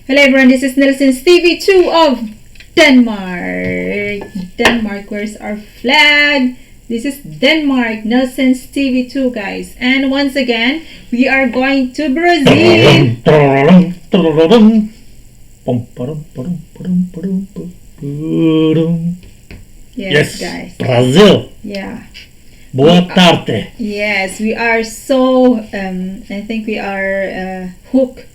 Hello everyone, this is NielsensTv2 of Denmark. Denmark, where's our flag? This is Denmark, NielsensTv2 guys. And once again, we are going to Brazil. Yes, guys. Brazil. Yeah. Boa tarde. Yes, we are so, I think we are hooked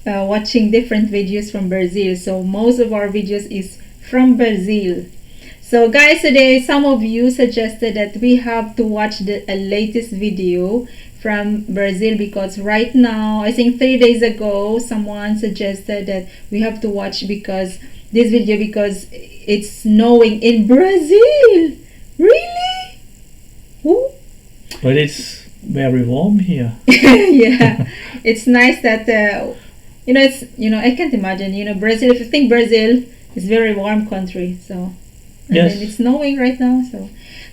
watching different videos from Brazil. So most of our videos is from Brazil. So guys, today some of you suggested that we have to watch the latest video from Brazil, because right now, I think 3 days ago, someone suggested that we have to watch because it's snowing in Brazil. Really? Who? But it's very warm here. Yeah, it's nice that I can't imagine, Brazil. If you think Brazil is very warm country, so yes, and it's snowing right now. So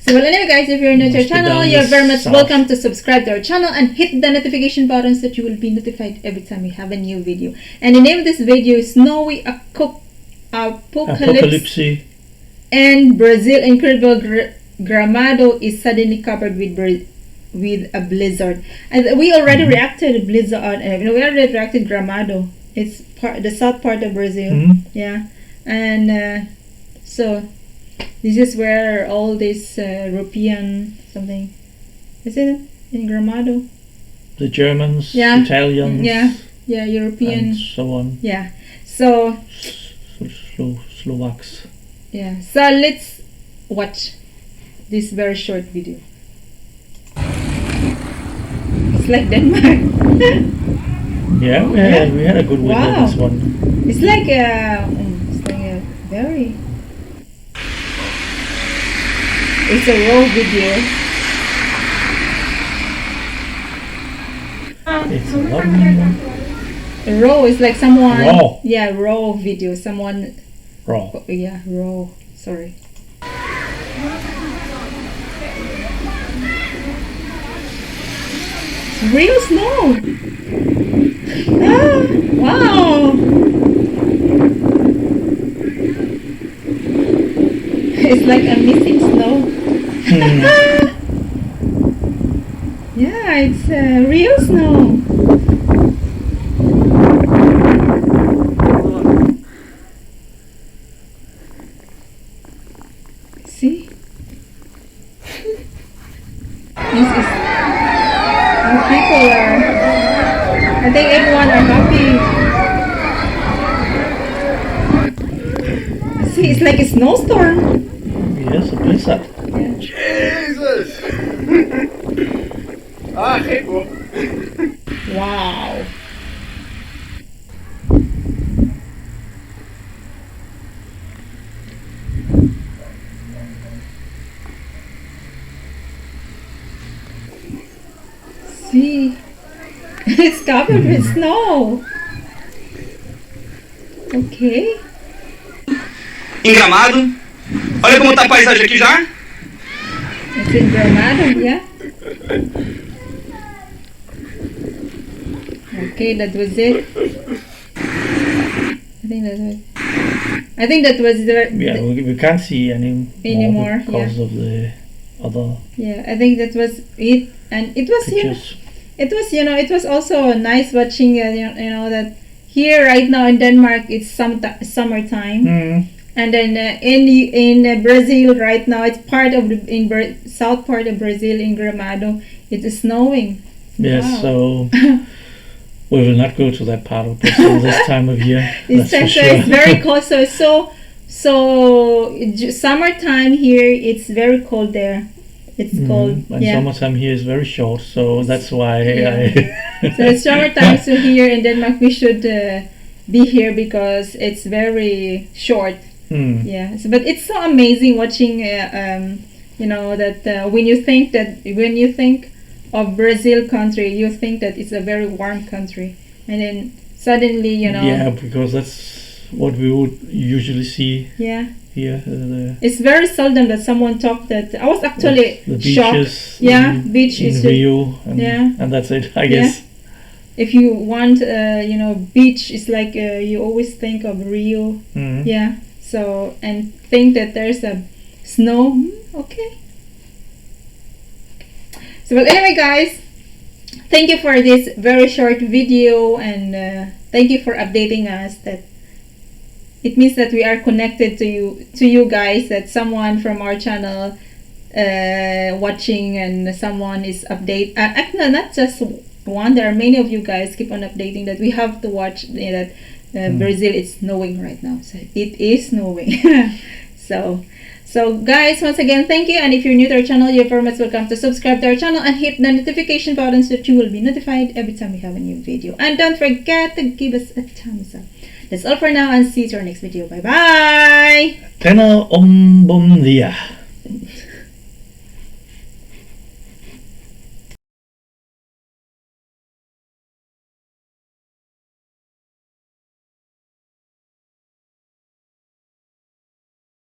well, anyway, guys, if you're new to our channel, you're very much welcome to subscribe to our channel and hit the notification button so that you will be notified every time we have a new video. And the name of this video is Snowy Apocalypse and Brazil. Incredible GRAMADO is suddenly covered with a blizzard, and we already reacted blizzard. We already reacted GRAMADO. It's the south part of Brazil. Yeah, and so this is where all this European something is it in GRAMADO. The Germans, yeah, Italians, yeah, European, and so on. Yeah, so Slovaks. Yeah, so let's watch this very short video. It's like Denmark. Yeah, we had a good video. Wow. This one. It's like a very. It's a raw video. It's a raw is like someone. Raw. Yeah, raw video. Someone. Raw. Yeah, raw. Sorry. Real snow. Ah, wow. It's like a missing snow. Yeah, it's real snow. See? This is people are, I think everyone are happy. See, it's like a snowstorm. Yes, a blizzard. Yeah. Jesus! Wow. See, it's covered with snow. Ok. Em Gramado. Olha como tá a paisagem aqui já. It's in Gramado, yeah. Okay, that was it. I think that was the. Yeah, we can't see anymore because of the other. Yeah, I think that was it, and it was pictures. It was also nice watching that here right now in Denmark it's summertime, and then in Brazil right now it's part of south part of Brazil in Gramado it is snowing. Yes, wow. So we will not go to that part of Brazil this time of year. It's very cold. So summertime here it's very cold there. It's cold. And summertime here is very short, so that's why So it's summertime, so here in Denmark we should be here because it's very short. Yeah. So, but it's so amazing watching. That when you think of Brazil country, you think that it's a very warm country, and then suddenly Yeah, because that's what we would usually see. Yeah. Here, it's very seldom that someone talked that. I was actually the shocked. Beaches Yeah, beach in is Rio, and that's it, I guess. if you want, beach is like you always think of Rio. Yeah. So, and think that there's a snow. Okay. So, but anyway, guys, thank you for this very short video, and thank you for updating us. That it means that we are connected to you guys. That someone from our channel watching, and someone is no, not just one. There are many of you guys keep on updating that we have to watch that Brazil is snowing right now. So it is snowing. So guys, once again, thank you. And if you're new to our channel, you're very much welcome to subscribe to our channel and hit the notification button so that you will be notified every time we have a new video. And don't forget to give us a thumbs up. That's all for now, and see you to our next video. Bye bye. Tena om bom dia.